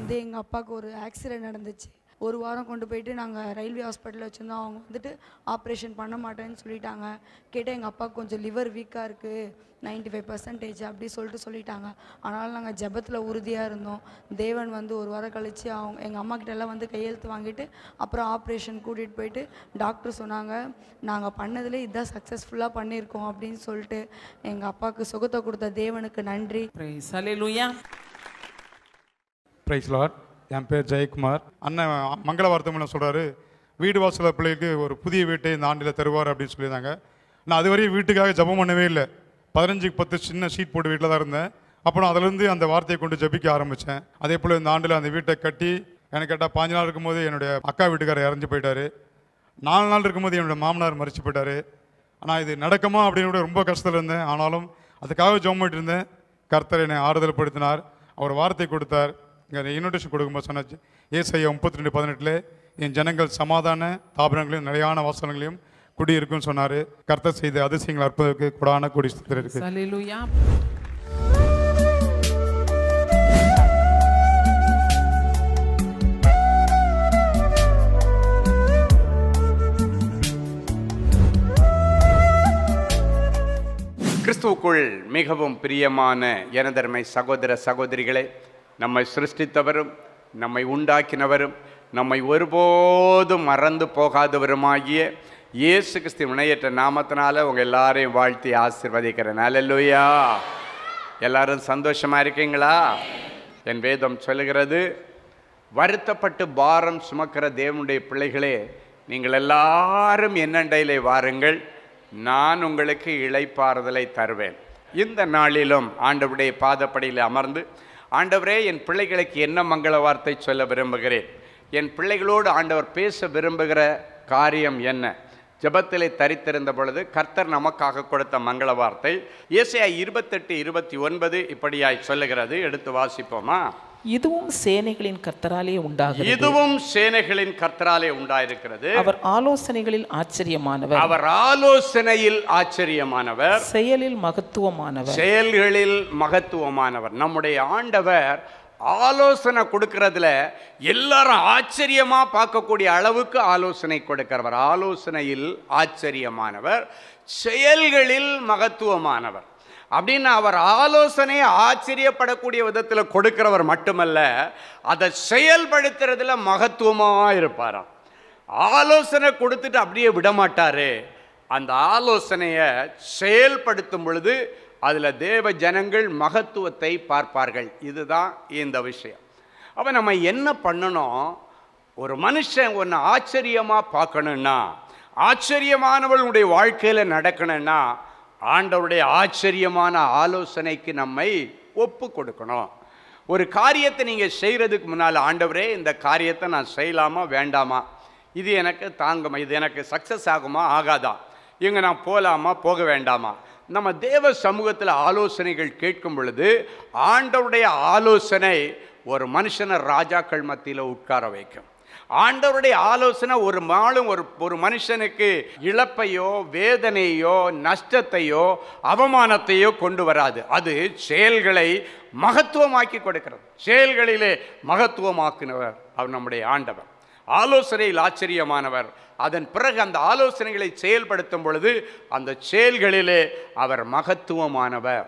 வந்து எங்கள் அப்பாவுக்கு ஒரு ஆக்சிடெண்ட் நடந்துச்சு. ஒரு வாரம் கொண்டு போயிட்டு நாங்கள் ரயில்வே ஹாஸ்பிட்டலில் வச்சுருந்தோம். அவங்க வந்துட்டு ஆப்ரேஷன் பண்ண மாட்டேன்னு சொல்லிட்டாங்க. கேட்டால் எங்கள் அப்பாவுக்கு கொஞ்சம் லிவர் வீக்காக இருக்குது, 95% அப்படி சொல்லிட்டாங்க. ஆனாலும் நாங்கள் ஜெபத்தில் உறுதியாக இருந்தோம். தேவன் வந்து ஒரு வாரம் கழித்து எங்கள் அம்மா கிட்டெல்லாம் வந்து கையெழுத்து வாங்கிட்டு அப்புறம் ஆப்ரேஷன் கூட்டிகிட்டு போயிட்டு டாக்டர் சொன்னாங்க, நாங்கள் பண்ணதில் இதுதான் சக்ஸஸ்ஃபுல்லாக பண்ணியிருக்கோம் அப்படின்னு சொல்லிட்டு எங்கள் அப்பாவுக்கு சுகத்தை கொடுத்த தேவனுக்கு நன்றி. Praise hallelujah. Praise Lord. என் பேர் ஜெயக்குமார். அண்ணன் மங்கள வார்த்தை மூலம் சொல்கிறாரு, வீடு வாசல பிள்ளைக்கு ஒரு புதிய வீட்டை இந்த ஆண்டில் தருவார் அப்படின்னு சொல்லியிருந்தாங்க. நான் அதுவரையும் வீட்டுக்காக ஜெபம் பண்ணவே இல்லை. 15க்கு 10 சின்ன ஷீட் போட்டு வீட்டில் தான் இருந்தேன். அப்புறம் அதிலேருந்து அந்த வார்த்தையை கொண்டு ஜெபிக்க ஆரம்பித்தேன். அதே போல் இந்த ஆண்டில் அந்த வீட்டை கட்டி எனக்கு கேட்டால் 5 நாள் இருக்கும்போது என்னுடைய அக்கா வீட்டுக்காரர் இறந்து போயிட்டார். 4 நாள் இருக்கும்போது என்னுடைய மாமனார் மறிச்சு போயிட்டார். ஆனால் இது நடக்குமா அப்படின்னு கூட ரொம்ப கஷ்டத்தில் இருந்தேன். ஆனாலும் அதுக்காக ஜெபம் பண்ணிட்டு இருந்தேன். கர்த்தர் என்னை ஆறுதல் படுத்தினார். அவர் வார்த்தை கொடுத்தார். இங்கே இன்விடேஷன் கொடுக்கும்போது சொன்னாச்சு, ஏசாயா 32:18 என் ஜனங்கள் சமாதான தாபனங்களையும் நிலையான வாசனங்களையும் குடியிருக்குன்னு சொன்னார். கர்த்தர் செய்த அதிசயங்கள் அற்புதத்துக்கு கொடான கொடி ஸ்தோத்திரம் இருக்கு. ஹல்லேலூயா. கிறிஸ்துவுக்குள் மிகவும் பிரியமான எனதருமை சகோதர சகோதரிகளே, நம்மை சிருஷ்டித்தவரும் நம்மை உண்டாக்கினவரும் நம்மை ஒருபோதும் மறந்து போகாதவருமாகிய இயேசு கிறிஸ்து இணையற்ற நாமத்தினால உங்கள் எல்லாரையும் வாழ்த்தி ஆசீர்வதிக்கிறேன். அல்லேலூயா. எல்லாரும் சந்தோஷமா இருக்கீங்களா? என் வேதம் சொல்லுகிறது, வருத்தப்பட்டு பாரம் சுமக்கிற தேவனுடைய பிள்ளைகளே, நீங்கள் எல்லாரும் என்னண்டையிலே வாருங்கள், நான் உங்களுக்கு இளைப்பாறுதலை தருவேன். இந்த நாளிலும் ஆண்டவருடைய பாதப்படியில் அமர்ந்து, ஆண்டவரே என் பிள்ளைகளுக்கு என்ன மங்கள வார்த்தை சொல்ல விரும்புகிறேன், என் பிள்ளைகளோடு ஆண்டவர் பேச விரும்புகிற காரியம் என்ன? ஜெபத்திலே தரித்திருந்த பொழுது கர்த்தர் நமக்காக கொடுத்த மங்கள வார்த்தை ஏசாயா 28:29 இப்படியாய் சொல்லுகிறது. எடுத்து வாசிப்போமா? இதுவும் சேனைகளின் கர்த்தராலே உண்டாகிறது. இதுவும் சேனைகளின் கர்த்தராலே உண்டாயிருக்கிறது. அவர் ஆலோசனைகளில் ஆச்சரியமானவர். அவர் ஆலோசனையில் ஆச்சரியமானவர். செயலில் மகத்துவமானவர். செயல்களில் மகத்துவமானவர். நம்முடைய ஆண்டவர் ஆலோசனை கொடுக்கறதுல எல்லாரும் ஆச்சரியமா பார்க்கக்கூடிய அளவுக்கு ஆலோசனை கொடுக்கிறவர். ஆலோசனையில் ஆச்சரியமானவர், செயல்களில் மகத்துவமானவர். அப்படின்னு அவர் ஆலோசனையை ஆச்சரியப்படக்கூடிய விதத்தில் கொடுக்கிறவர் மட்டுமல்ல, அதை செயல்படுத்துறதுல மகத்துவமாக இருப்பாராம். ஆலோசனை கொடுத்துட்டு அப்படியே விடமாட்டாரு. அந்த ஆலோசனையை செயல்படுத்தும் பொழுது அதில் தேவ ஜனங்கள் மகத்துவத்தை பார்ப்பார்கள். இதுதான் இந்த விஷயம். அப்போ நம்ம என்ன பண்ணணும்? ஒரு மனுஷன் ஒன்று ஆச்சரியமாக பார்க்கணுன்னா, ஆச்சரியமானவர்களுடைய வாழ்க்கையில் நடக்கணும்னா, ஆண்டவருடைய ஆச்சரியமான ஆலோசனைக்கு நம்மை ஒப்பு கொடுக்கணும். ஒரு காரியத்தை நீங்கள் செய்கிறதுக்கு முன்னால், ஆண்டவரே இந்த காரியத்தை நான் செய்யலாமா வேண்டாமா, இது எனக்கு தாங்குமா, இது எனக்கு சக்ஸஸ் ஆகுமா ஆகாதா, இங்கே நான் போகலாமா போக வேண்டாமா, நம்ம தேவ சமூகத்தில் ஆலோசனைகள் கேட்கும் பொழுது ஆண்டவருடைய ஆலோசனை ஒரு மனுஷனை ராஜாக்கள் மத்தியில் உட்கார வைக்கும். ஆண்டவருடைய ஆலோசனை ஒரு நாளும் ஒரு மனுஷனுக்கு இழப்பையோ வேதனையோ நஷ்டத்தையோ அவமானத்தையோ கொண்டு வராது. அது செயல்களை மகத்துவமாக்கி கொடுக்கிறது. செயல்களிலே மகத்துவமாக்கினவர் அவர் நம்முடைய ஆண்டவர். ஆலோசனையில் ஆச்சரியமானவர். அதன் பிறகு அந்த ஆலோசனைகளை செயல்படுத்தும் பொழுது அந்த செயல்களிலே அவர் மகத்துவமானவர்.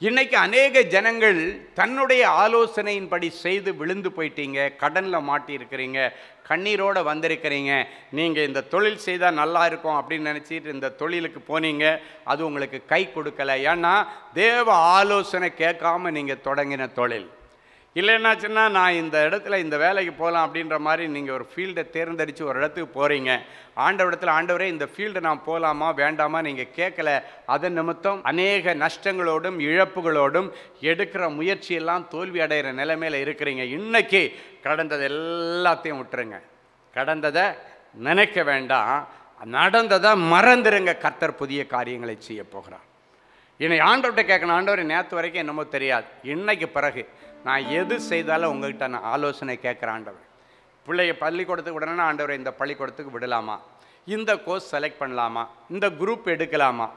இன்னைக்கு அநேக ஜனங்கள் தன்னுடைய ஆலோசனையின்படி செய்து விழுந்து போயிட்டீங்க, கடனில் மாட்டியிருக்கிறீங்க, கண்ணீரோடு வந்திருக்கிறீங்க. நீங்கள் இந்த தொழில் செய்தால் நல்லா இருக்கும் அப்படின்னு நினச்சிட்டு இந்த தொழிலுக்கு போனீங்க, அது உங்களுக்கு கை கொடுக்கலை. ஏன்னா தேவ ஆலோசனை கேட்காம நீங்கள் தொடங்கின தொழில். இல்லைன்னாச்சுன்னா நான் இந்த இடத்துல இந்த வேலைக்கு போகலாம் அப்படின்ற மாதிரி நீங்கள் ஒரு ஃபீல்டை தேர்ந்தெடுத்து ஒரு இடத்துக்கு போகிறீங்க. ஆண்டவரிடத்தில், ஆண்டவரே இந்த ஃபீல்டை நான் போகலாமா வேண்டாமா நீங்கள் கேட்கல. அதன் நிமித்தம் அநேக நஷ்டங்களோடும் இழப்புகளோடும் எடுக்கிற முயற்சியெல்லாம் தோல்வி அடைகிற நிலைமையில் இருக்கிறீங்க. இன்னைக்கு கடந்தது எல்லாத்தையும் விட்டுருங்க. கடந்ததை நினைக்க வேண்டாம், நடந்ததை மறந்துடுங்க. கர்த்தர் புதிய காரியங்களை செய்ய போகிறார். இன்னைக்கு ஆண்டவர்கிட்ட கேட்கணும், ஆண்டவர் நேற்று வரைக்கும் என்னமோ தெரியாது, இன்னைக்கு பிறகு நான் எது செய்தாலும் உங்கள்கிட்ட நான் ஆலோசனை கேட்குறேன். ஆண்டவர் பிள்ளைய பள்ளிக்கூடத்துக்கு விடணும்னா, ஆண்டவரை இந்த பள்ளிக்கூடத்துக்கு விடலாமா, இந்த கோர்ஸ் செலக்ட் பண்ணலாமா, இந்த குரூப் எடுக்கலாமா,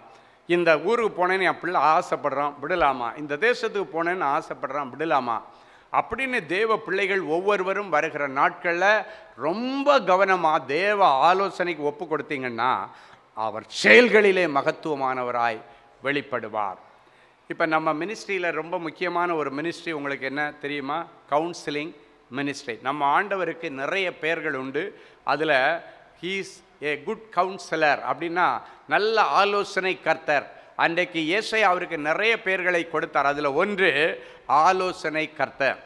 இந்த ஊருக்கு போனேன்னு என் பிள்ளை ஆசைப்படுறான் விடலாமா, இந்த தேசத்துக்கு போனேன்னு ஆசைப்படுறான் விடலாமா, அப்படின்னு தேவ பிள்ளைகள் ஒவ்வொருவரும் வருகிற நாட்களில் ரொம்ப கவனமாக தேவ ஆலோசனைக்கு ஒப்பு கொடுத்தீங்கன்னா அவர் செயல்களிலே மகத்துவமானவராய் வெளிப்படுவார். இப்போ நம்ம மினிஸ்ட்ரியில் ரொம்ப முக்கியமான ஒரு மினிஸ்ட்ரி உங்களுக்கு என்ன தெரியுமா? Counselling ministry. நம்ம ஆண்டவருக்கு நிறைய பெயர்கள் உண்டு. அதில் ஹீஸ் ஏ குட் கவுன்சிலர் அப்படின்னா நல்ல ஆலோசனை கர்த்தர். அன்றைக்கு ஏசாயா அவருக்கு நிறைய பெயர்களை கொடுத்தார். அதில் ஒன்று ஆலோசனை கர்த்தர்.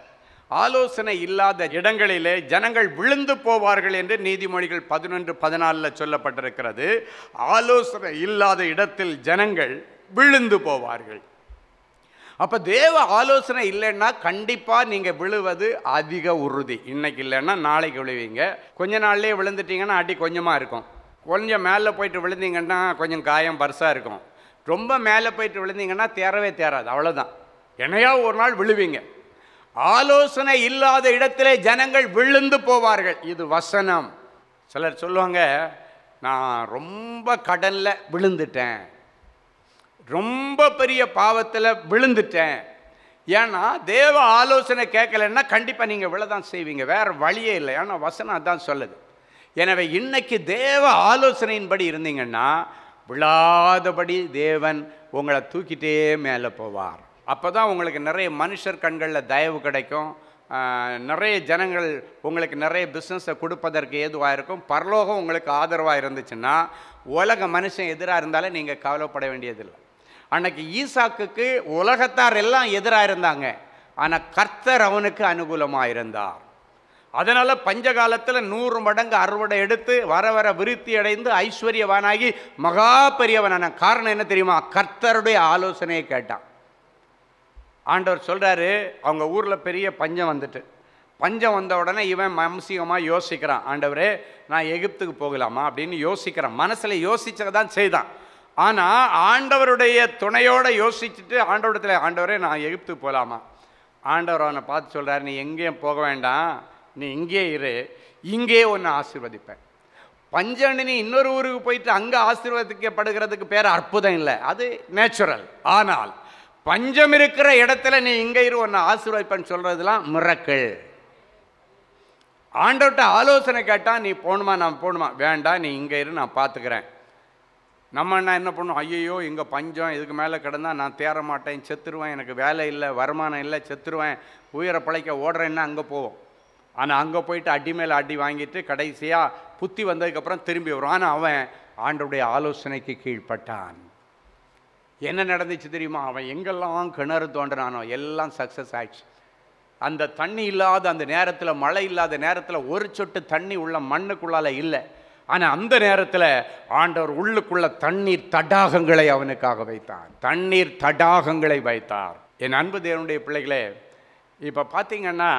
ஆலோசனை இல்லாத இடங்களிலே ஜனங்கள் விழுந்து போவார்கள் என்று நீதிமொழிகள் 11:14 சொல்லப்பட்டிருக்கிறது. ஆலோசனை இல்லாத இடத்தில் ஜனங்கள் விழுந்து போவார்கள். அப்போ தேவ ஆலோசனை இல்லைன்னா கண்டிப்பாக நீங்கள் விழுவது அதிக உறுதி. இன்னைக்கு இல்லைன்னா நாளைக்கு விழுவீங்க. கொஞ்ச நாள்லேயே விழுந்துட்டீங்கன்னா அடி கொஞ்சமாக இருக்கும். கொஞ்சம் மேலே போயிட்டு விழுந்தீங்கன்னா கொஞ்சம் காயம் பர்ஸாக இருக்கும். ரொம்ப மேலே போயிட்டு விழுந்தீங்கன்னா தேரவே தேராது, அவ்வளோதான். என்னையா ஒரு நாள் விழுவீங்க. ஆலோசனை இல்லாத இடத்திலே ஜனங்கள் விழுந்து போவார்கள். இது வசனம். சிலர் சொல்லுவாங்க, நான் ரொம்ப கடனில் விழுந்துட்டேன், ரொம்ப பெரிய பாவத்தில் விழுந்துட்டேன். ஏன்னா தேவ ஆலோசனை கேட்கலன்னா கண்டிப்பாக நீங்கள் விழதான் செய்வீங்க, வேறு வழியே இல்லை. ஏன்னா வசனம் அதான் சொல்லுது. எனவே இன்னைக்கு தேவ ஆலோசனையின்படி இருந்தீங்கன்னா விழாதபடி தேவன் உங்களை தூக்கிட்டே மேலே போவார். அப்போ தான் உங்களுக்கு நிறைய மனுஷர் கண்களில் தயவு கிடைக்கும். நிறைய ஜனங்கள் உங்களுக்கு நிறைய பிஸ்னஸை கொடுப்பதற்கு ஏதுவாக இருக்கும். பரலோகம் உங்களுக்கு ஆதரவாக இருந்துச்சுன்னா உலக மனுஷன் எதிராக இருந்தாலே நீங்கள் கவலைப்பட வேண்டியதில்லை. அன்னைக்கு ஈசாக்குக்கு உலகத்தார் எல்லாம் எதிராக இருந்தாங்க, ஆனால் கர்த்தர் அவனுக்கு அனுகூலமாக இருந்தார். அதனால் பஞ்சகாலத்தில் 100 மடங்கு அறுவடை எடுத்து வர வர விருத்தி அடைந்து ஐஸ்வர்யவானாகி மகா பெரியவனான காரணம் என்ன தெரியுமா? கர்த்தருடைய ஆலோசனையை கேட்டான். ஆண்டவர் சொல்கிறாரு, அவங்க ஊரில் பெரிய பஞ்சம் வந்துட்டு, பஞ்சம் வந்த உடனே இவன் மாம்சீகமாக யோசிக்கிறான், ஆண்டவரே நான் எகிப்துக்கு போகலாமா அப்படின்னு யோசிக்கிறான். மனசில் யோசிச்சதான் செய்தான். ஆனால் ஆண்டவருடைய துணையோடு யோசிச்சுட்டு ஆண்டவரத்தில், ஆண்டவரே நான் எகிப்துக்கு போகலாமா? ஆண்டவர் அவனை பார்த்து சொல்கிறார், நீ எங்கேயும் போக வேண்டாம், நீ இங்கே இரு, இங்கே ஒன்று ஆசீர்வதிப்பேன். பஞ்சம் நீ இன்னொரு ஊருக்கு போயிட்டு அங்கே ஆசீர்வதிக்கப்படுகிறதுக்கு பேர் அற்புதம் இல்லை, அது நேச்சுரல். ஆனால் பஞ்சம் இருக்கிற இடத்துல நீ இங்கே இரு ஒன்று ஆசீர்வதிப்பேன்னு சொல்கிறதுலாம் மிரக்கிள். ஆண்டவர்கிட்ட ஆலோசனை கேட்டால் நீ போகணுமா? நான் போகணுமா? வேண்டாம், நீ இங்கே இரு, நான் பார்த்துக்கிறேன். நம்ம என்ன பண்ணுவோம்? ஐயோ இங்கே பஞ்சம், இதுக்கு மேலே கிடந்தால் நான் தேர மாட்டேன், செத்துருவேன், எனக்கு வேலை இல்லை, வருமானம் இல்லை, செத்துருவேன், உயிரை பிழைக்க ஓடுறேன்னா அங்கே போவோம். ஆனால் அங்கே போயிட்டு அடி மேலே அடி வாங்கிட்டு கடைசியாக புத்தி வந்ததுக்கப்புறம் திரும்பி வரும். ஆனால் அவன் ஆண்டவருடைய ஆலோசனைக்கு கீழ்ப்பட்டான். என்ன நடந்துச்சு தெரியுமா? அவன் எங்கெல்லாம் கிணறு தோன்றினானோ எல்லாம் சக்ஸஸ் ஆயிடுச்சு. அந்த தண்ணி இல்லாத அந்த நேரத்தில், மழை இல்லாத நேரத்தில் ஒரு சொட்டு தண்ணி உள்ள மண்ணுக்குள்ளால இல்லை. ஆனால் அந்த நேரத்தில் ஆண்டவர் உள்ளுக்குள்ள தண்ணீர் தடாகங்களை அவனுக்காக வைத்தார். தண்ணீர் தடாகங்களை வைத்தார். என் அன்பு தேவனுடைய பிள்ளைகளே, இப்போ பார்த்தீங்கன்னா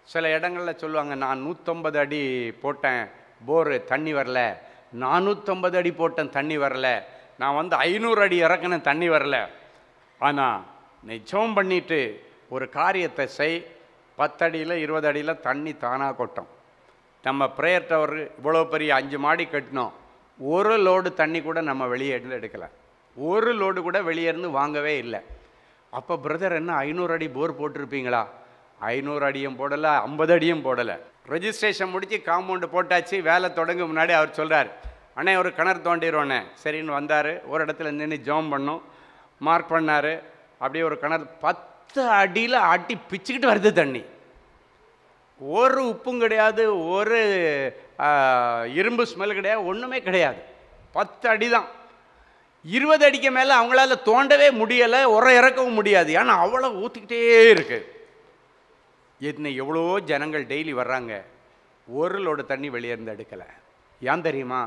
சில இடங்களில் சொல்லுவாங்க, நான் 150 அடி போட்டேன் போரு தண்ணி வரல, 450 அடி போட்டேன் தண்ணி வரல, நான் 500 அடி இறக்குனேன் தண்ணி வரல. ஆனால் நீ ஜெபம் பண்ணிட்டு ஒரு காரியத்தை செய், 10 அடியில் 20 அடியில் தண்ணி தானாக கொட்டும். நம்ம ப்ரேயர் டவர் இவ்வளோ பெரிய 5 மாடி கட்டினோம், ஒரு லோடு தண்ணி கூட நம்ம வெளியே எடுக்கலை, ஒரு லோடு கூட வெளியே இருந்து வாங்கவே இல்லை. அப்போ பிரதர் என்ன 500 அடி போர் போட்டிருப்பீங்களா? 500 அடியும் போடலை, 50 அடியும் போடலை. ரெஜிஸ்ட்ரேஷன் முடித்து காம்பவுண்டு போட்டாச்சு. வேலை தொடங்க முன்னாடி அவர் சொல்கிறார், அண்ணே ஒரு கிணறு தோண்டிடுவோண்ணே. சரின்னு வந்தார். ஒரு இடத்துல நின்று ஜெபம் பண்ணோம், மார்க் பண்ணார். அப்படியே ஒரு கிணறு 10 அடியில் அடி பிச்சுக்கிட்டு வருது தண்ணி. ஒரு உப்பும் கிடையாது, ஒரு இரும்பு ஸ்மெல் கிடையாது, ஒன்றுமே கிடையாது. 10 அடி தான். 20 அடிக்கு மேலே அவங்களால தோண்டவே முடியலை, இறக்கவும் முடியாது. ஏன்னா அவ்வளோ ஊற்றிக்கிட்டே இருக்குது. இன்னும் எவ்வளோ ஜனங்கள் டெய்லி வர்றாங்க, ஒரு லோடு தண்ணி வெளியேருந்து எடுக்கலை. ஏன் தெரியுமா?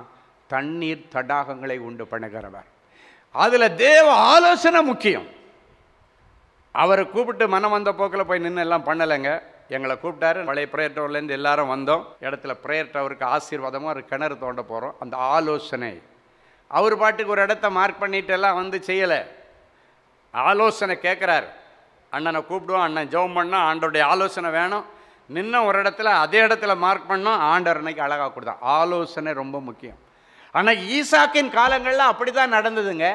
தண்ணீர் தடாகங்களை உண்டு பண்ணுகிறவர். அதில் தேவ ஆலோசனை முக்கியம். அவரை கூப்பிட்டு மனம் வந்த போக்கில் போய் நின்று எல்லாம் பண்ணலைங்க. எங்களை கூப்பிட்டாரு. பழைய ப்ரேயர் டவர்லேருந்து எல்லாரும் வந்தோம். இடத்துல ப்ரேயர் டவருக்கு ஆசீர்வாதமாக ஒரு கிணறு தோண்ட போகிறோம். அந்த ஆலோசனை அவர் பாட்டுக்கு ஒரு இடத்த மார்க் பண்ணிட்டு எல்லாம் செய்யலை. ஆலோசனை கேட்குறாரு. அண்ணனை கூப்பிடுவோம், அண்ணன் ஜெபம் பண்ணோம், ஆண்டோடைய ஆலோசனை வேணும். நின்ன ஒரு இடத்துல அதே இடத்துல மார்க் பண்ணோம், ஆண்டவர் அன்னைக்கு அழகாக கொடுத்தான். ஆலோசனை ரொம்ப முக்கியம். ஆனால் ஈசாக்கின் காலங்களில் அப்படி தான் நடந்ததுங்க.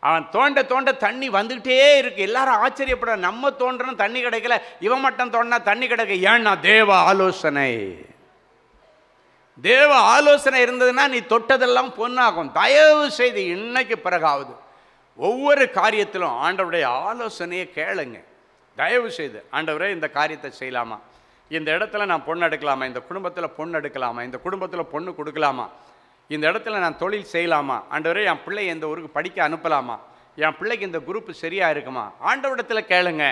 அவன் தோண்ட தோண்ட தண்ணி வந்துக்கிட்டே இருக்கு. எல்லாரும் ஆச்சரியப்பட, நம்ம தோன்றணும் தண்ணி கிடைக்கல, இவன் மட்டும் தோண்டினா தண்ணி கிடைக்க. ஏன்னா தேவ ஆலோசனை. தேவ ஆலோசனை இருந்ததுன்னா நீ தொட்டதெல்லாம் பொன்னாகும். தயவு செய்து இன்னைக்கு பிறகாவது ஒவ்வொரு காரியத்திலும் ஆண்டவருடைய ஆலோசனையை கேளுங்க. தயவு செய்து, ஆண்டவரே இந்த காரியத்தை செய்யலாமா, இந்த இடத்துல நான் பொண்ணு எடுக்கலாமா, இந்த குடும்பத்தில் பொண்ணு எடுக்கலாமா, இந்த குடும்பத்தில் பொண்ணு கொடுக்கலாமா, இந்த இடத்துல நான் தொழில் செய்யலாமா, ஆண்டவரே என் பிள்ளை இந்த ஊருக்கு படிக்க அனுப்பலாமா, என் பிள்ளைக்கு இந்த குரூப் சரியாக இருக்குமா, ஆண்டவரிடத்தில் கேளுங்க.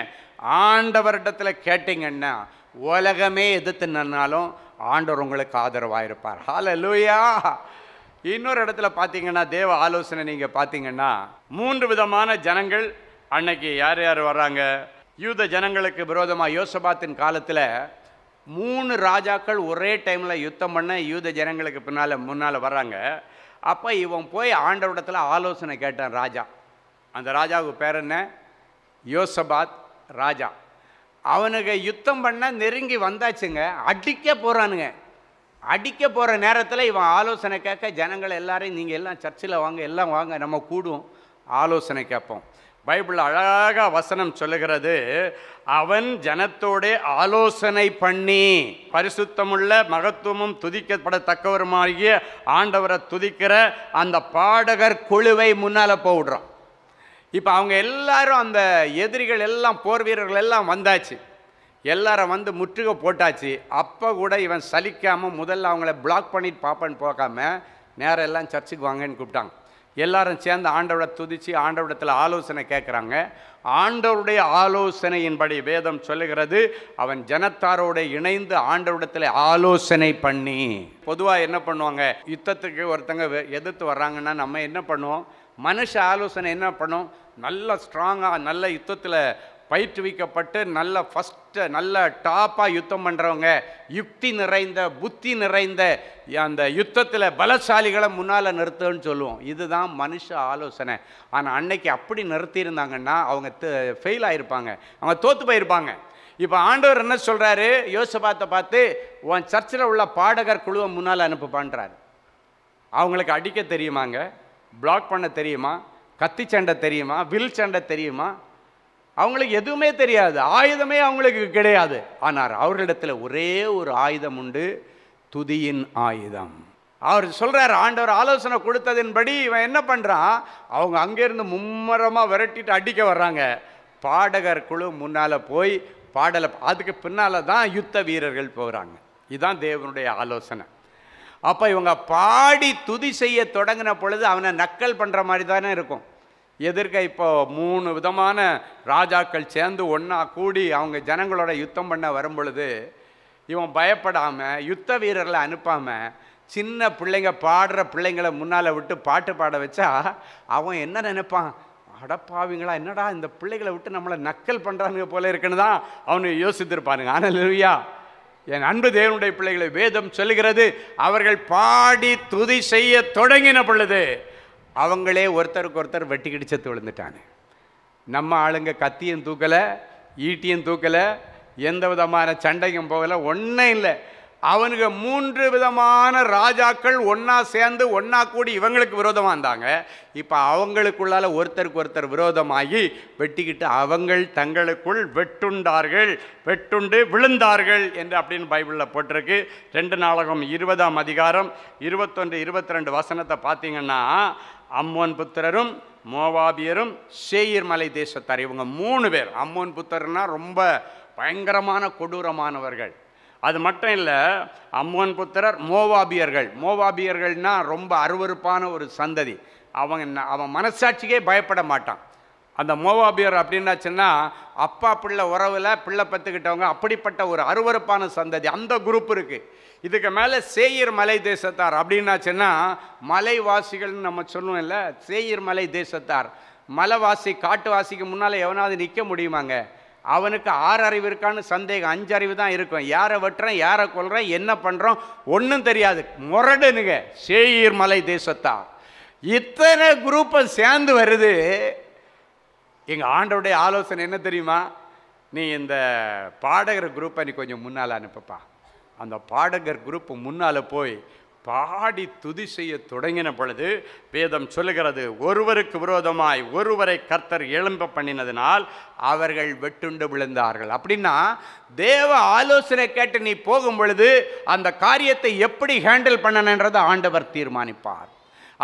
ஆண்டவரிடத்தில் கேட்டிங்கன்னா உலகமே எதிர்த்து நின்னாலும் ஆண்டவர் உங்களுக்கு ஆதரவாக இருப்பார். ஹல்லேலூயா. இன்னொரு இடத்துல பார்த்தீங்கன்னா தேவ ஆலோசனை நீங்கள் பார்த்தீங்கன்னா 3 விதமான ஜனங்கள் அன்னைக்கு யார் யார் வர்றாங்க. யூத ஜனங்களுக்கு விரோதமாக யோசபாத்தின் காலத்தில் 3 ராஜாக்கள் ஒரே டைமில் யுத்தம் பண்ண யூத ஜனங்களுக்கு முன்னால் வர்றாங்க. அப்போ இவன் போய் ஆண்டவரிடத்தில் ஆலோசனை கேட்டான் ராஜா. அந்த ராஜாவுக்கு பேர் என்ன? யோசபாத் ராஜா. அவனுக்கு யுத்தம் பண்ண நெருங்கி வந்தாச்சுங்க. அடிக்க போகிறானுங்க. அடிக்க போகிற நேரத்தில் இவன் ஆலோசனை கேட்க ஜனங்கள் எல்லாரையும், நீங்கள் எல்லாம் சர்ச்சில் வாங்க, எல்லாம் வாங்க, நம்ம கூடுவோம், ஆலோசனை கேட்போம். பைபிள் அழகாக வசனம் சொல்லுகிறது, அவன் ஜனத்தோட ஆலோசனை பண்ணி பரிசுத்தமுள்ள மகத்துவமும் துதிக்கப்படத்தக்கவருமாகிய ஆண்டவரை துதிக்கிற அந்த பாடகர் குழுவை முன்னால் போடுறான். இப்போ அவங்க எல்லாரும், அந்த எதிரிகள் எல்லாம், போர் வீரர்கள் எல்லாம் வந்தாச்சு, எல்லாரும் வந்து முற்றுகை போட்டாச்சு. அப்போ கூட இவன் சலிக்காமல் முதல்ல அவங்கள பிளாக் பண்ணிட்டு பார்ப்பேன்னு போகாம நேரம் எல்லாம் சர்ச்சுக்கு வாங்கன்னு கூப்பிட்டாங்க. எல்லாரும் சேர்ந்து ஆண்டவரை துதித்து ஆண்டவரிடத்தில் ஆலோசனை கேட்குறாங்க. ஆண்டவருடைய ஆலோசனையின்படி வேதம் சொல்லுகிறது, அவன் ஜனத்தாரோடு இணைந்து ஆண்டவரிடத்தில் ஆலோசனை பண்ணி. பொதுவாக என்ன பண்ணுவாங்க, யுத்தத்துக்கு ஒருத்தங்க எதிர்த்து வர்றாங்கன்னா நம்ம என்ன பண்ணுவோம், மனுஷ ஆலோசனை என்ன பண்ணும், நல்ல ஸ்ட்ராங்காக நல்ல யுத்தத்தில் பயிற்றுவிக்கப்பட்டு நல்ல ஃபஸ்ட்டு நல்ல டாப்பாக யுத்தம் பண்ணுறவங்க, யுக்தி நிறைந்த புத்தி நிறைந்த அந்த யுத்தத்தில் பலசாலிகளை முன்னால் நிறுத்துன்னு சொல்லுவோம். இதுதான் மனுஷ ஆலோசனை. ஆனால் அன்னைக்கு அப்படி நிறுத்தியிருந்தாங்கன்னா அவங்க ஃபெயில் ஆகிருப்பாங்க, அவங்க தோற்று போயிருப்பாங்க. இப்போ ஆண்டவர் என்ன சொல்கிறாரு, யோசபாத்தை பார்த்து உன் சர்ச்சில் உள்ள பாடகர் குழுவை முன்னால் அனுப்புப்பான்றார். அவங்களுக்கு அடிக்க தெரியுமாங்க, பிளாக் பண்ண தெரியுமா, கத்தி சண்டை தெரியுமா, வில் சண்டை தெரியுமா? அவங்களுக்கு எதுவுமே தெரியாது, ஆயுதமே அவங்களுக்கு கிடையாது. ஆனால் அவர்களிடத்தில் ஒரே ஒரு ஆயுதம் உண்டு, துதியின் ஆயுதம். அவர் சொல்கிறார், ஆண்டவர் ஆலோசனை கொடுத்ததின்படி இவன் என்ன பண்ணுறான், அவங்க அங்கேருந்து மும்மரமாக விரட்டிட்டு அடிக்க வர்றாங்க. பாடகர் குழு முன்னால் போய் பாடலை, அதுக்கு பின்னால் தான் யுத்த வீரர்கள் போகிறாங்க. இதுதான் தேவனுடைய ஆலோசனை. அப்போ இவங்க பாடி துதி செய்ய தொடங்கின பொழுது அவனை நக்கல் பண்ணுற மாதிரி தானே இருக்கும். எதிர்க்க இப்போ 3 விதமான ராஜாக்கள் சேர்ந்து ஒன்றா கூடி அவங்க ஜனங்களோட யுத்தம் பண்ண வரும் பொழுது இவன் பயப்படாமல் யுத்த வீரர்களை அனுப்பாமல் சின்ன பிள்ளைங்க பாடுற பிள்ளைங்களை முன்னால் விட்டு பாட்டு பாட வச்சா அவன் என்ன நினைப்பான், அடப்பாவிங்களா, என்னடா இந்த பிள்ளைகளை விட்டு நம்மளை நக்கல் பண்ணுறானுங்க போல இருக்குன்னு தான் அவனு யோசித்திருப்பானுங்க. ஹல்லேலூயா. என் அன்பு தேவனுடைய பிள்ளைகளை வேதம் சொல்லுகிறது, அவர்கள் பாடி துதி செய்ய தொடங்கின பொழுது அவங்களே ஒருத்தருக்கு ஒருத்தர் வெட்டி கிடிச்சத்து விழுந்துட்டானு. நம்ம ஆளுங்க கத்தியும் தூக்கலை, ஈட்டியும் தூக்கலை, எந்த விதமான சண்டைக்கும் போகலை, ஒன்றும் இல்லை. அவனுக்கு 3 விதமான ராஜாக்கள் ஒன்றா சேர்ந்து ஒன்றா கூடி இவங்களுக்கு விரோதமாக இருந்தாங்க. இப்போ அவங்களுக்குள்ளால் ஒருத்தருக்கு ஒருத்தர் விரோதமாகி வெட்டிக்கிட்டு அவங்கள் தங்களுக்குள் வெட்டுண்டார்கள், வெட்டுண்டு விழுந்தார்கள் என்று அப்படின்னு பைபிளில் போட்டிருக்கு. 2 நாளாகமம் 20ஆம் அதிகாரம் 21, 22 வசனத்தை பார்த்தீங்கன்னா, அம்மோன் புத்திரரும் மோவாபியரும் சேயீர் மலை தேசத்தார், இவங்க 3 பேர். அம்மோன் புத்திரர்னா ரொம்ப பயங்கரமான கொடூரமானவர்கள். அது மட்டும் இல்லை, அம்மோன் புத்திரர் மோவாபியர்கள். மோவாபியர்கள்னால் ரொம்ப அருவருப்பான ஒரு சந்ததி. அவன் மனசாட்சிக்கே பயப்பட மாட்டான். அந்த மோவாபியர் அப்படின்னாச்சுன்னா அப்பா பிள்ளை உறவில் பிள்ளை பத்துக்கிட்டவங்க, அப்படிப்பட்ட ஒரு அருவருப்பான சந்ததி. அந்த குரூப் இருக்குது. இதுக்கு மேலே சேயீர் மலை தேசத்தார் அப்படின்னாச்சுன்னா மலைவாசிகள்னு நம்ம சொல்லுவோம் இல்லை, சேயீர் மலை தேசத்தார். மலைவாசி காட்டுவாசிக்கு முன்னால் எவனாவது நிற்க முடியுமாங்க? அவனுக்கு 6 அறிவு இருக்கான்னு சந்தேகம், 5 அறிவு தான் இருக்கும். யாரை வெட்டுறேன், யாரை கொல்றேன், என்ன பண்ணுறோம் ஒன்றும் தெரியாது, முரடுனுங்க. சேயீர் மலை தேசத்தார். இத்தனை குரூப்பை சேர்ந்து வருது. எங்கள் ஆண்டவருடைய ஆலோசனை என்ன தெரியுமா, நீ இந்த பாடகர் குரூப்பை நீ கொஞ்சம் முன்னால் அனுப்புப்பா. அந்த பாடகர் குரூப் முன்னால் போய் பாடி துதி செய்ய தொடங்கின பொழுது வேதம் சொல்லுகிறது, ஒருவருக்கு விரோதமாய் ஒருவரை கர்த்தர் எழும்ப பண்ணினதினால் அவர்கள் வெட்டுண்டு விழுந்தார்கள். அப்படின்னா தேவ ஆலோசனை கேட்டு நீ போகும் பொழுது அந்த காரியத்தை எப்படி ஹேண்டில் பண்ணணுன்றதை ஆண்டவர் தீர்மானிப்பார்.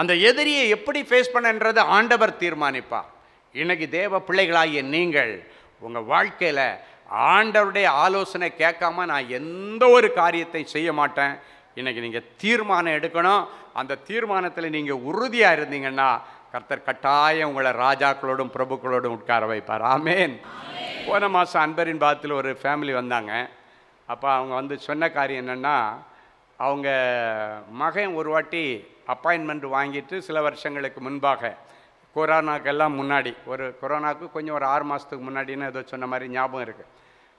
அந்த எதிரியை எப்படி ஃபேஸ் பண்ணன்றதை ஆண்டவர் தீர்மானிப்பார். இன்னைக்கு தேவ பிள்ளைகளாகிய நீங்கள் உங்கள் வாழ்க்கையில் ஆண்டவருடைய ஆலோசனை கேட்காம நான் எந்த ஒரு காரியத்தை செய்ய மாட்டேன், இன்னைக்கு நீங்கள் தீர்மானம் எடுக்கணும். அந்த தீர்மானத்தில் நீங்கள் உறுதியாக இருந்தீங்கன்னா கர்த்தர் கட்டாயம் உங்களை ராஜாக்களோடும் பிரபுக்களோடும் உட்கார வைப்பார். ஆமேன். போன மாதம் அன்பரின் பாத்தில் ஒரு ஃபேமிலி வந்தாங்க. அப்போ அவங்க வந்து சொன்ன காரியம் என்னென்னா, அவங்க மகன் ஒரு வாட்டி அப்பாயின்மெண்ட் வாங்கிட்டு சில வருஷங்களுக்கு முன்பாக, கொரோனாக்கெல்லாம் முன்னாடி, ஒரு கொரோனாவுக்கு கொஞ்சம் ஒரு 6 மாதத்துக்கு முன்னாடின்னு ஏதோ சொன்ன மாதிரி ஞாபகம் இருக்குது,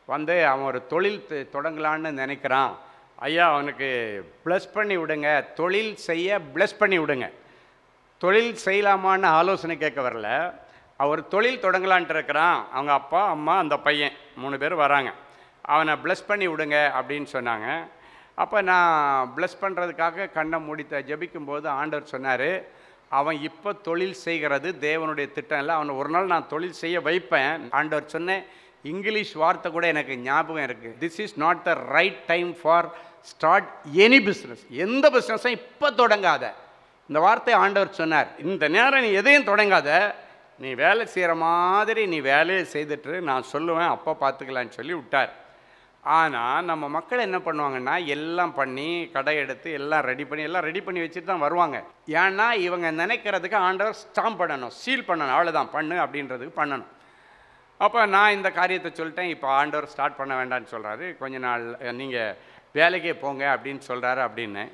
வந்து அவன் ஒரு தொழில் தொடங்கலான்னு நினைக்கிறான். ஐயா அவனுக்கு ப்ளஸ் பண்ணி விடுங்க, தொழில் செய்ய ப்ளஸ் பண்ணி விடுங்க. தொழில் செய்யலாமான்னு ஆலோசனை கேட்க வரல, அவர் தொழில் தொடங்கலான்ட்டு இருக்கிறான். அவங்க அப்பா அம்மா அந்த பையன் 3 பேர் வராங்க. அவனை ப்ளஸ் பண்ணி விடுங்க அப்படின்னு சொன்னாங்க. அப்போ நான் ப்ளஸ் பண்ணுறதுக்காக கண்ணை மூடித்த ஜெபிக்கும்போது ஆண்டவர் சொன்னார், அவன் இப்போ தொழில் செய்கிறது தேவனுடைய திட்டம் இல்லை, அவனை ஒரு நாள் நான் தொழில் செய்ய வைப்பேன். ஆண்டவர் சொன்னேன், இங்கிலீஷ் வார்த்தை கூட எனக்கு ஞாபகம் இருக்குது, this is not the right time for start any business. எந்த பிஸ்னஸும் இப்போ தொடங்காத. இந்த வார்த்தையை ஆண்டவர் சொன்னார். இந்த நேரம் நீ எதையும் தொடங்காத, நீ வேலை செய்கிற மாதிரி நீ வேலையை செய்துட்டு நான் சொல்லுவேன், அப்போ பார்த்துக்கலான்னு சொல்லி விட்டார். ஆனால் நம்ம மக்கள் என்ன பண்ணுவாங்கன்னா, எல்லாம் பண்ணி கடை எடுத்து எல்லாம் ரெடி பண்ணி வச்சுட்டு தான் வருவாங்க. ஏன்னா இவங்க நினைக்கிறதுக்கு ஆண்டவர் ஸ்டாம்ப் பண்ணணும், சீல் பண்ணணும், அவ்வளோதான் பண்ணு அப்படின்றதுக்கு பண்ணணும். அப்போ நான் இந்த காரியத்தை சொல்லிட்டேன். இப்போ ஆண்டவர் ஸ்டார்ட் பண்ண வேண்டாம்னு சொல்கிறாரு, கொஞ்ச நாள் நீங்கள் வேலைக்கே போங்க அப்படின்னு சொல்கிறாரு அப்படின்னு.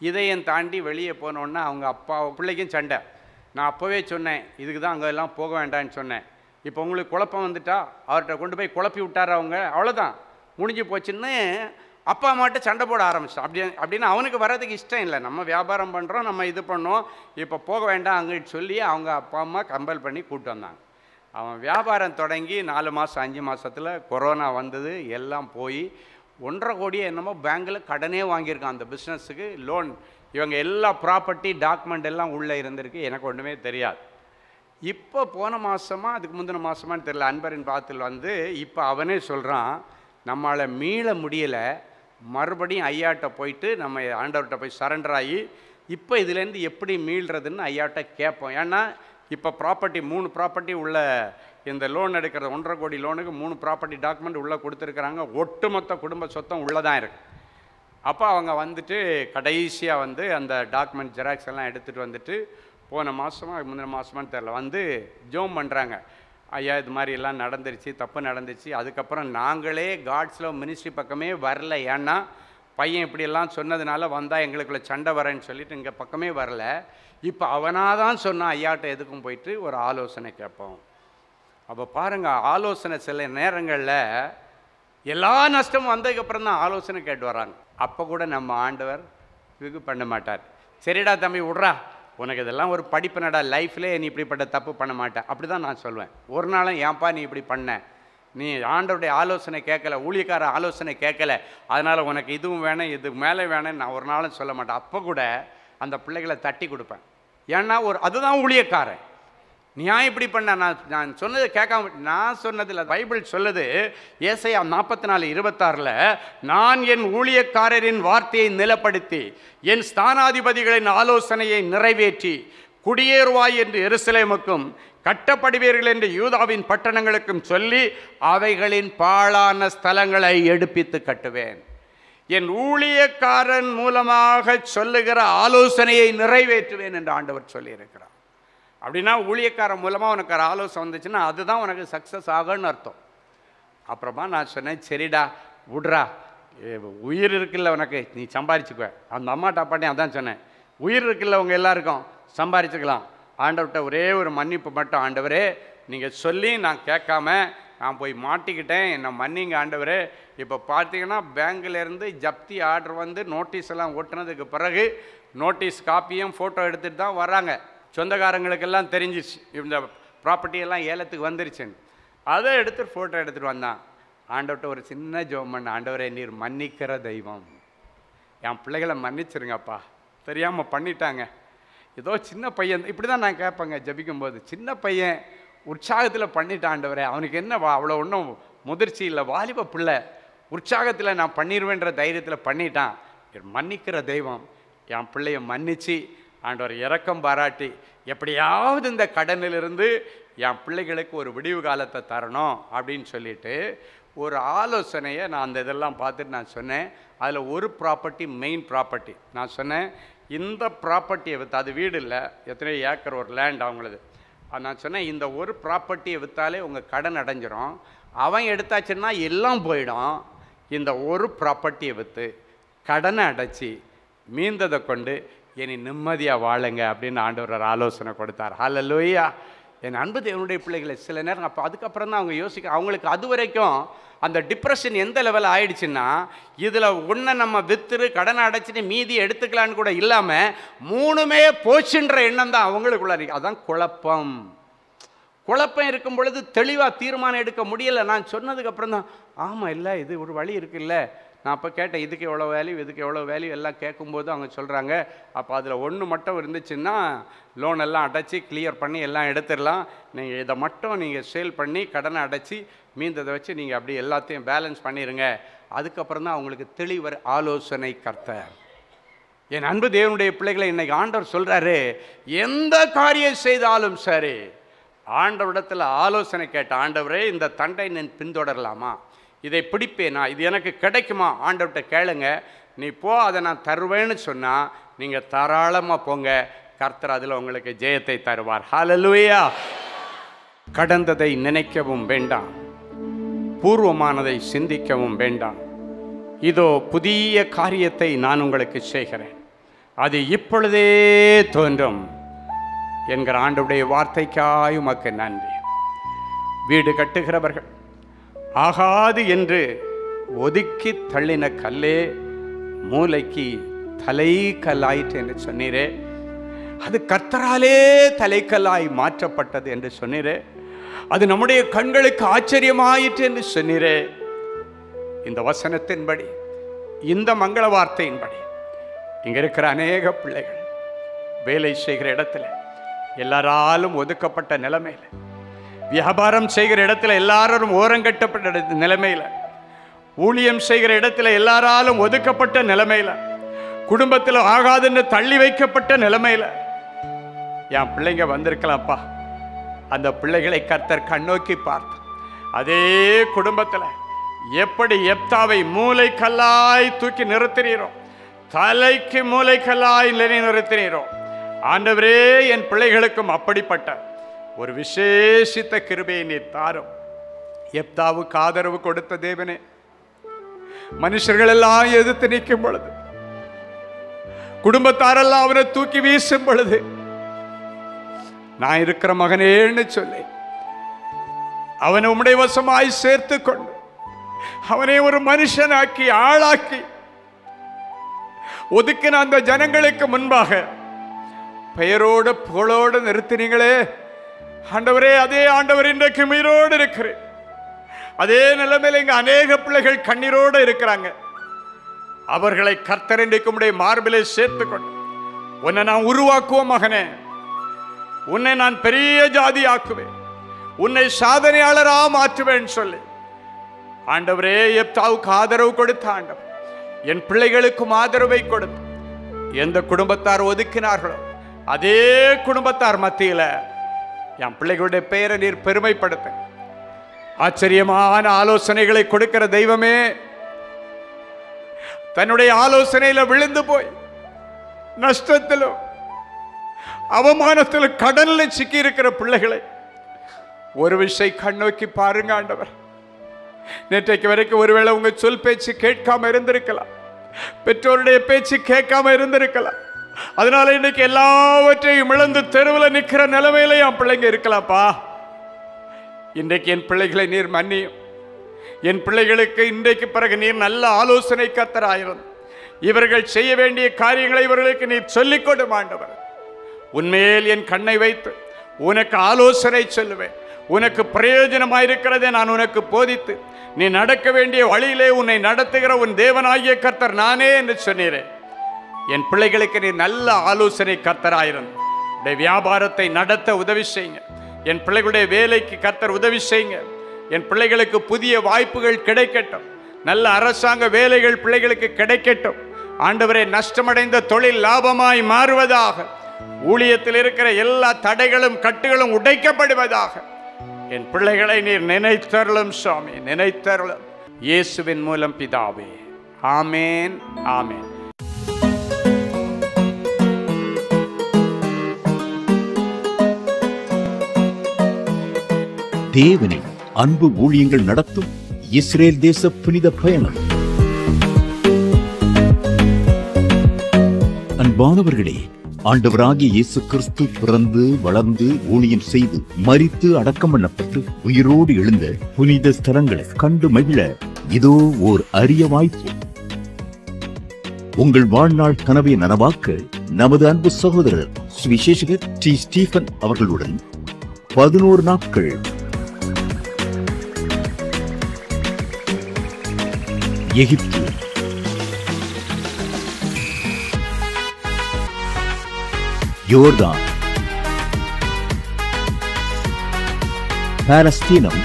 இதையும் தாண்டி வெளியே போனோன்னா அவங்க அப்பா பிள்ளைக்கும் சண்டை. நான் அப்போவே சொன்னேன், இதுக்கு தான் அங்கெல்லாம் போக வேண்டாம்னு சொன்னேன். இப்போ உங்களுக்கு குழப்பம் வந்துட்டா அவர்கிட்ட கொண்டு போய் குழப்பி விட்டார் அவங்க, அவ்வளோதான் முடிஞ்சு போச்சுன்னு அப்பா அம்மாட்ட சண்டை போட ஆரம்பிச்சிட்டான். அப்படின்னு அவனுக்கு வர்றதுக்கு இஷ்டம் இல்லை. நம்ம வியாபாரம் பண்ணுறோம், நம்ம இது பண்ணோம், இப்போ போக வேண்டாம் அங்கிட்டு சொல்லி அவங்க அப்பா அம்மா கம்பல் பண்ணி கூப்பிட்டு வந்தாங்க. அவன் வியாபாரம் தொடங்கி 4 மாதம் 5 மாதத்தில் கொரோனா வந்தது, எல்லாம் போய் 1.5 கோடி என்னமோ பேங்கில் கடனே வாங்கியிருக்கான் அந்த பிஸ்னஸுக்கு லோன். இவங்க எல்லா ப்ராப்பர்ட்டி டாக்குமெண்ட் எல்லாம் உள்ளே இருந்திருக்கு, எனக்கு ஒன்றுமே தெரியாது. இப்போ போன மாதமாக அதுக்கு முந்தின மாதமானு தெரியல, அன்பரின் பாத்தில் வந்து இப்போ அவனே சொல்கிறான், நம்மளால் மீள முடியலை, மறுபடியும் ஐயாட்ட போயிட்டு நம்ம ஆண்டவர்கிட்ட போய் சரண்டர் ஆகி இப்போ இதுலேருந்து எப்படி மீள்றதுன்னு ஐயாட்ட கேட்போம். ஏன்னா இப்போ ப்ராப்பர்ட்டி 3 ப்ராப்பர்ட்டி உள்ள இந்த லோன் எடுக்கிறது 1.5 கோடி லோனுக்கு 3 ப்ராப்பர்ட்டி டாக்குமெண்ட் உள்ளே கொடுத்துருக்குறாங்க. ஒட்டுமொத்த குடும்ப சொத்தம் உள்ளே தான் இருக்குது. அப்போ அவங்க வந்துட்டு கடைசியாக வந்து அந்த டாக்குமெண்ட் ஜெராக்ஸ் எல்லாம் எடுத்துகிட்டு வந்துட்டு போன மாதமாக முந்தின மாதமானு தெரில வந்து ஜோம் பண்ணுறாங்க. ஐயா இது மாதிரி எல்லாம் நடந்துருச்சு, தப்பு நடந்துச்சு. அதுக்கப்புறம் நாங்களே காட்ஸ் லவ் மினிஸ்ட்ரி பக்கமே வரல, ஏன்னா பையன் இப்படியெல்லாம் சொன்னதுனால வந்தால் எங்களுக்குள்ள சண்டை வரேன்னு சொல்லிட்டு இங்கே பக்கமே வரல. இப்போ அவனாக தான் சொன்னான், ஐயாட்ட எதுக்கும் போயிட்டு ஒரு ஆலோசனை கேட்போம். அப்போ பாருங்கள், ஆலோசனை சில நேரங்களில் எல்லா நஷ்டமும் வந்ததுக்கப்புறம் தான் ஆலோசனை கேட்டு வராங்க. அப்போ கூட நம்ம ஆண்டவர் இதுக்கு பண்ண மாட்டார். சரிடா தம்பி விட்றா, உனக்கு இதெல்லாம் ஒரு படிப்புனடா, லைஃப்லேயே நீ இப்படிப்பட்ட தப்பு பண்ண மாட்டேன் அப்படி தான் நான் சொல்லுவேன். ஒரு நாளும் ஏன்பா நீ இப்படி பண்ண, நீ ஆண்டவருடைய ஆலோசனை கேட்கல, ஊழியக்கார ஆலோசனை கேட்கல, அதனால் உனக்கு இதுவும் வேணும் இது மேலே வேணும்னு நான் ஒரு நாளும் சொல்ல மாட்டேன். அப்போ கூட அந்த பிள்ளைகளை தட்டி கொடுப்பேன். ஏன்னா அதுதான் ஊழியக்காரன். நீ ஏன் இப்படி பண்ண, நான் சொன்னதை கேட்காம, நான் சொன்னதில்லை, பைபிள் சொல்லுது ஏசாயா 44:26 நான் என் ஊழியக்காரரின் வார்த்தையை நிலைப்படுத்தி என் ஸ்தானாதிபதிகளின் ஆலோசனையை நிறைவேற்றி குடியேறுவாய் என்று எருசலேமுக்கும் கட்டப்படுவீர்கள் என்று யூதாவின் பட்டணங்களுக்கும் சொல்லி அவைகளின் பாழான ஸ்தலங்களை எடுப்பித்து கட்டுவேன். என் ஊழியக்காரன் மூலமாக சொல்லுகிற ஆலோசனையை நிறைவேற்றுவேன் என்று ஆண்டவர் சொல்லியிருக்கிறார். அப்படின்னா ஊழியக்காரன் மூலமாக உனக்கு ஒரு ஆலோசனை வந்துச்சுன்னா அதுதான் உனக்கு சக்ஸஸ் ஆகும்னு அர்த்தம். அப்புறமா நான் சொன்னேன், சரிடா விட்றா, உயிர் இருக்குல்ல உனக்கு, நீ சம்பாரிச்சுக்குவேன். அந்த அம்மாட்ட அப்பாட்டையும் அதான் சொன்னேன், உயிர் இருக்குல்ல உங்கள் எல்லாருக்கும், சம்பாரிச்சுக்கலாம். ஆண்டவர்கிட்ட ஒரே ஒரு மன்னிப்பு மட்டும், ஆண்டவரே நீங்கள் சொல்லி நான் கேட்காம நான் போய் மாட்டிக்கிட்டேன், என்னை மன்னிங்க ஆண்டவரே. இப்போ பார்த்தீங்கன்னா பேங்க்லேருந்து ஜப்தி ஆர்டர் வந்து நோட்டீஸ் எல்லாம் ஒட்டுனதுக்கு பிறகு நோட்டீஸ் காப்பியும் ஃபோட்டோ எடுத்துகிட்டு தான் வராங்க. சொந்தக்காரங்களுக்கெல்லாம் தெரிஞ்சிச்சு இந்த ப்ராப்பர்ட்டியெல்லாம் ஏலத்துக்கு வந்துருச்சுன்னு. அதை எடுத்துகிட்டு ஃபோட்டோ எடுத்துகிட்டு வந்தான். ஆண்டவர்கிட்ட ஒரு சின்ன ஜெபம் பண்ண, ஆண்டவரே நீர் மன்னிக்கிற தெய்வம், என் பிள்ளைகளை மன்னிச்சிருங்கப்பா, தெரியாமல் பண்ணிட்டாங்க. ஏதோ சின்ன பையன், இப்படி தான் நான் கேட்பேங்க ஜபிக்கும்போது, சின்ன பையன் உற்சாகத்தில் பண்ணிட்டாண்டவரே, அவனுக்கு என்ன அவ்வளோ ஒன்றும் முதிர்ச்சி இல்லை, வாலிப பிள்ளை, உற்சாகத்தில் நான் பண்ணிடுவேன்ற தைரியத்தில் பண்ணிட்டான். மன்னிக்கிற தெய்வம் என் பிள்ளைய மன்னிச்சு ஆண்டவர் இரக்கம் பாராட்டி எப்படியாவது இந்த கடனிலிருந்து என் பிள்ளைகளுக்கு ஒரு விடிவு காலத்தை தரணும் அப்படின்னு சொல்லிட்டு ஒரு ஆலோசனையை நான் அந்த இதெல்லாம் பார்த்துட்டு நான் சொன்னேன். அதில் ஒரு ப்ராப்பர்ட்டி, மெயின் ப்ராப்பர்ட்டி நான் சொன்னேன், இந்த ப்ராப்பர்ட்டியை விற்று, அது வீடு இல்லை, எத்தனை ஏக்கர் ஒரு லேண்ட் அவங்களது, நான் சொன்னேன் இந்த ஒரு ப்ராப்பர்ட்டியை விற்றாலே உங்கள் கடன் அடைஞ்சிரும், அவன் எடுத்தாச்சுன்னா எல்லாம் போயிடும். இந்த ஒரு ப்ராப்பர்ட்டியை விற்று கடனை அடைச்சி மீந்ததை கொண்டு இனி நிம்மதியாக வாழுங்க அப்படின்னு ஆண்டவர் ஒரு ஆலோசனை கொடுத்தார். ஹல்லேலூயா. என் அன்பு தேவனுடைய பிள்ளைகளை சில நேரம் அப்போ அதுக்கப்புறம் தான் அவங்க யோசிக்க, அவங்களுக்கு அது வரைக்கும் அந்த டிப்ரெஷன் எந்த லெவலில் ஆயிடுச்சுன்னா, இதில் ஒன்றை நம்ம விற்றுரு கடனை அடைச்சிட்டு மீதி எடுத்துக்கலான்னு கூட இல்லாமல் மூணுமே போச்சுன்ற எண்ணம் தான் அவங்களுக்குள்ள இருக்கு. அதான் குழப்பம். குழப்பம் இருக்கும் பொழுது தெளிவாக தீர்மானம் எடுக்க முடியலை. நான் சொன்னதுக்கப்புறம் தான் ஆமாம், இல்லை இது ஒரு வழி இருக்குல்ல. நான் அப்போ கேட்டேன், இதுக்கு எவ்வளோ வேல்யூ, இதுக்கு எவ்வளோ வேல்யூ எல்லாம் கேட்கும்போது அவங்க சொல்கிறாங்க, அப்போ அதில் ஒன்று மட்டும் இருந்துச்சுன்னா லோன் எல்லாம் அடைச்சி கிளியர் பண்ணி எல்லாம் எடுத்துடலாம், நீங்கள் இதை மட்டும் நீங்கள் சேல் பண்ணி கடனை அடைச்சி மீந்ததை வச்சு நீங்கள் அப்படி எல்லாத்தையும் பேலன்ஸ் பண்ணிடுங்க. அதுக்கப்புறம் தான் அவங்களுக்கு தெளிவர் ஆலோசனை கர்த்தர். என் அன்பு தேவனுடைய பிள்ளைகளை இன்றைக்கி ஆண்டவர் சொல்கிறாரு, எந்த காரியம் செய்தாலும் சரி ஆண்டவரிடத்தில் ஆலோசனை கேட்ட, ஆண்டவரே இந்த தண்டை நான் பின்தொடரலாமா, இதை பிடிப்பேனா, இது எனக்கு கிடைக்குமா, ஆண்டவர்கிட்ட கேளுங்க, நீ போ அதை நான் தருவேன்னு சொன்னால் நீங்கள் தாராளமாக போங்க, கர்த்தர் அதில் உங்களுக்கு ஜெயத்தை தருவார். ஹல்லேலூயா. கடந்ததை நினைக்கவும் வேண்டாம், பூர்வமானதை சிந்திக்கவும் வேண்டாம், இதோ புதிய காரியத்தை நான் உங்களுக்கு செய்கிறேன், அது இப்பொழுதே தோன்றும் என்கிற ஆண்டவருடைய வார்த்தைக்காய் உமக்கு நன்றி. வீடு கட்டுகிறவர்கள் ஆகாது என்று ஒதுக்கி தள்ளின கல்லே மூளைக்கு தலைக்கல்லாயிற்று என்று சொன்னீரே, அது கர்த்தராலே தலைக்கல்லாய் மாற்றப்பட்டது என்று சொன்னீரே, அது நம்முடைய கண்களுக்கு ஆச்சரியமாயிற்று என்று சொன்னீரே. இந்த வசனத்தின்படி, இந்த மங்கள வார்த்தையின்படி இங்க இருக்கிற அநேக பிள்ளைகள் வேலை செய்கிற இடத்துல எல்லாராலும் ஒதுக்கப்பட்ட நிலைமையில, வியாபாரம் செய்கிற இடத்துல எல்லாரும் ஓரங்கட்டப்பட்ட நிலைமையில, ஊழியம் செய்கிற இடத்துல எல்லாராலும் ஒதுக்கப்பட்ட நிலைமையில, குடும்பத்தில் ஆகாதுன்னு தள்ளி வைக்கப்பட்ட நிலைமையில என் பிள்ளைங்க வந்திருக்கலாம்ப்பா. அந்த பிள்ளைகளை கர்த்தர் கண்ணோக்கி பார்த்து அதே குடும்பத்தில் எப்படி எப்தாவை மூளைக்கல்லாய் தூக்கி நிறுத்தினீரோ, தலைக்கு மூளைக்கல்லாய் நிறுத்தினீரோ, ஆண்டவரே என் பிள்ளைகளுக்கும் அப்படிப்பட்ட ஒரு விசேஷித்த கிருபையை நீர் தாரும். எப்தாவுக்கு ஆதரவு கொடுத்த தேவனே, மனுஷர்கள் எல்லாம் எதிர்த்து நிற்கும் பொழுது, குடும்பத்தாரெல்லாம் அவனை தூக்கி வீசும் பொழுது, நான் இருக்கிற மகனேன்னு சொல்லி அவனை உம்முடைய வசமாய் சேர்த்து கொண்டு அவனை ஒரு மனுஷனாக்கி ஆளாக்கி ஒதுக்கின அந்த ஜனங்களுக்கு முன்பாக பெயரோடு புகழோடு நிறுத்தினீங்களே ஆண்டவரே, அதே ஆண்டவர் இன்றைக்கு உயிரோடு இருக்கிறேன். அதே நிலைமையில் இங்க அநேக பிள்ளைகள் கண்ணீரோடு இருக்கிறாங்க. அவர்களை கர்த்தர் இன்றைக்கு உம்முடைய மார்பிலே சேர்த்து கொண்டு, உன்னை நான் உருவாக்குவோம் மகனே, உன்னை நான் பெரிய ஜாதி ஆக்குவேன், உன்னை சாதனையாளரா மாற்றுவேன் சொல்லி ஆண்டவரே எப்தாவுக்கு ஆதரவு கொடுத்த ஆண்டவர் என் பிள்ளைகளுக்கும் ஆதரவை கொடுத்து, எந்த குடும்பத்தார் ஒதுக்கினார்களோ அதே குடும்பத்தார் மத்தியில் என் பிள்ளைகளுடைய பெயரை நீர் பெருமைப்படுத்த, ஆச்சரியமான ஆலோசனைகளை கொடுக்கிற தெய்வமே, தன்னுடைய ஆலோசனையில விழுந்து போய் நஷ்டத்திலும் அவமானத்திலும் கடல்ல சிக்கி இருக்கிற பிள்ளைகளை ஒரு விஷயம் கண்ணோக்கி பாருங்க ஆண்டவர். நேற்றைக்கு வரைக்கும் ஒருவேளை உங்க சொல் பேச்சு கேட்காம இருந்திருக்கலாம், பெற்றோருடைய பேச்சு கேட்காம இருந்திருக்கலாம், அதனால இன்னைக்கு எல்லாவற்றையும் இழந்து தெருவில் நிற்கிற நிலைமையில என் பிள்ளைங்க இருக்கலாம்ப்பா. இன்றைக்கு என் பிள்ளைகளை நீர் மன்னியும். என் பிள்ளைகளுக்கு இன்றைக்கு பிறகு நீர் நல்ல ஆலோசனை கர்த்தராயிரும். இவர்கள் செய்ய வேண்டிய காரியங்களை இவர்களுக்கு நீர் சொல்லிக் கொடு ஆண்டவர். உன்மேல் என் கண்ணை வைத்து உனக்கு ஆலோசனை சொல்லுவேன். உனக்கு பிரயோஜனமாயிருக்கிறதை நான் உனக்கு போதித்து நீ நடக்க வேண்டிய வழியிலே உன்னை நடத்துகிற உன் தேவனாகிய கர்த்தர் நானே என்று சொன்னீரே. என் பிள்ளைகளுக்கு நீர் நல்ல ஆலோசனை கர்த்தராயிருந்து உடைய வியாபாரத்தை நடத்த உதவி செய்யுங்க. என் பிள்ளைகளுடைய வேலைக்கு கர்த்தர் உதவி செய்யுங்க. என் பிள்ளைகளுக்கு புதிய வாய்ப்புகள் கிடைக்கட்டும். நல்ல அரசாங்க வேலைகள் பிள்ளைகளுக்கு கிடைக்கட்டும். ஆண்டவரே, நஷ்டமடைந்த தொழில் லாபமாய் மாறுவதாக. ஊழியத்தில் இருக்கிற எல்லா தடைகளும் கட்டுகளும் உடைக்கப்படுவதாக. என் பிள்ளைகளை நீர் நினைத்தருளும் சுவாமி, நினைத்தருளும். இயேசுவின் மூலம் பிதாவே, ஆமேன், ஆமேன். தேவனின் அன்பு ஊழியங்கள் நடத்தும் இஸ்ரேல் தேச புனித பயணம். அன்பானவர்களே, ஆண்டவராகிய இயேசு கிறிஸ்து பிறந்து வளர்ந்து ஊழியம் செய்து மரித்து அடக்கம் பண்ணப்பட்டு உயிரோடு எழுந்த புனித ஸ்தலங்களை கண்டு மகிழ இதோ ஓர் அரிய வாய்ப்பு. உங்கள் வாழ்நாள் கனவை நனவாக்க நமது அன்பு சகோதரர் சுவிசேஷகர் டி. ஸ்டீபன் அவர்களுடன் 11 நாட்கள் எகிப்து, யோர்தான், பாலஸ்தீனம்,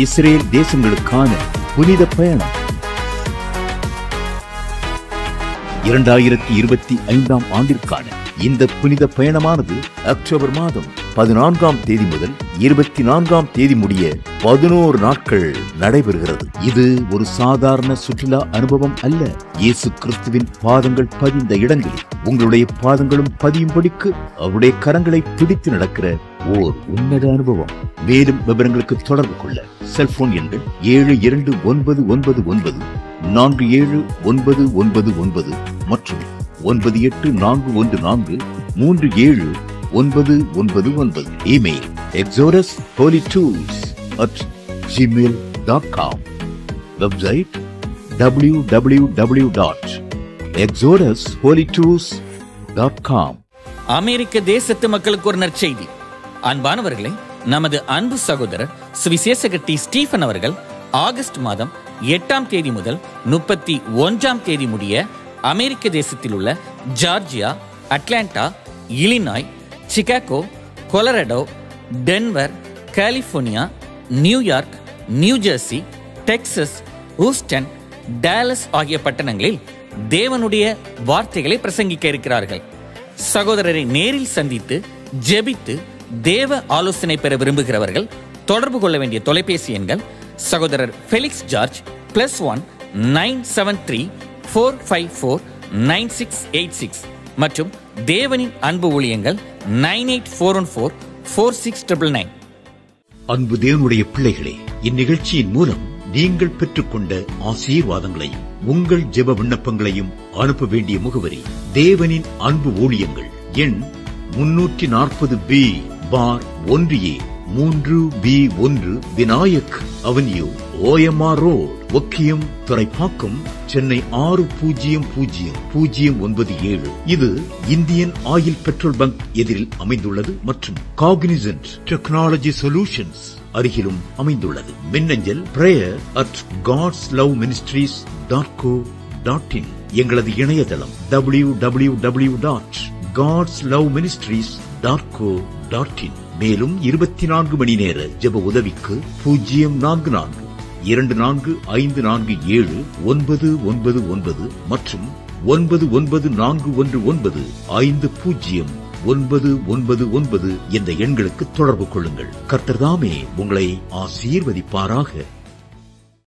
இஸ்ரேல் தேசங்களுக்கான புனித பயணம். 2025 ஆண்டிற்கான இந்த புனித பயணமானது அக்டோபர் மாதம் 14ஆம் தேதி முதல் 24ஆம் தேதி முடிய 11 நாட்கள் நடைபெறுகிறது. இது ஒரு சாதாரண சுற்றுலா அனுபவம் அல்ல. இயேசு கிறிஸ்துவின் பாதங்கள் பதிந்த இடங்களில் உங்களுடைய பாதங்களும் பதியும்படிக்கு அவருடைய கரங்களை பிடித்து நடக்கிற ஓர் உன்னத அனுபவம். மேலும் விவரங்களுக்கு தொடர்பு கொள்ள செல்போன் எண்கள் 7299-47999 மற்றும் 9841437999. Email exodusholytours@gmail.com. Website www.exodusholytours.com. அமெரிக்க தேசத்து மக்களுக்கு ஒரு நற்செய்தி. அன்பானவர்களே, நமது அன்பு சகோதரர் சுவிசேஷகர் டி. ஸ்டீபன் அவர்கள் ஆகஸ்ட் மாதம் 8ஆம் தேதி முதல் 31ஆம் தேதி முடிய அமெரிக்க தேசத்தில் உள்ள Georgia, Atlanta, Illinois, Chicago, Colorado, Denver, California, New York, New Jersey, Texas, Houston, Dallas ஆகிய பட்டணங்களில் தேவனுடைய வார்த்தைகளை பிரசங்கிக்க இருக்கிறார்கள். சகோதரரை நேரில் சந்தித்து ஜெபித்து தேவ ஆலோசனை பெற விரும்புகிறவர்கள் தொடர்பு கொள்ள வேண்டிய தொலைபேசி எண்கள் சகோதரர் ஃபெலிக்ஸ் ஜார்ஜ் +1 973 454 9686 மற்றும் தேவனின் அன்பு ஊழியங்கள் 9841 44699. அன்பு தேவனுடைய பிள்ளைகளே, இந்நிகழ்ச்சியின் மூலம் நீங்கள் பெற்றுக்கொண்ட ஆசீர்வாதங்களையும் உங்கள் ஜெப விண்ணப்பங்களையும் அனுப்ப வேண்டிய முகவரி தேவனின் அன்பு ஊழியங்கள், எண் 340B பார் 1A 3B1 Vinayak avenue, OMR road, Okkiyam, Thoraipakkam, Chennai 600097. இது இந்தியன் ஆயில் பெட்ரோல் பங்க் எதிரில் அமைந்துள்ளது மற்றும் காக்னிசன்ட் டெக்னாலஜி சொல்யூஷன்ஸ் அருகிலும் அமைந்துள்ளது. மின்னஞ்சல் prayer@godsloveministries.co.in. எங்களது இணையதளம் www.godsloveministries.co.in. மேலும் 24 மணி நேர ஜெப உதவிக்கு 044-5447-999 மற்றும் 9941950999 என்ற எண்களுக்கு தொடர்பு கொள்ளுங்கள். கர்த்தர் தாமே உங்களை ஆசீர்வதிப்பாராக.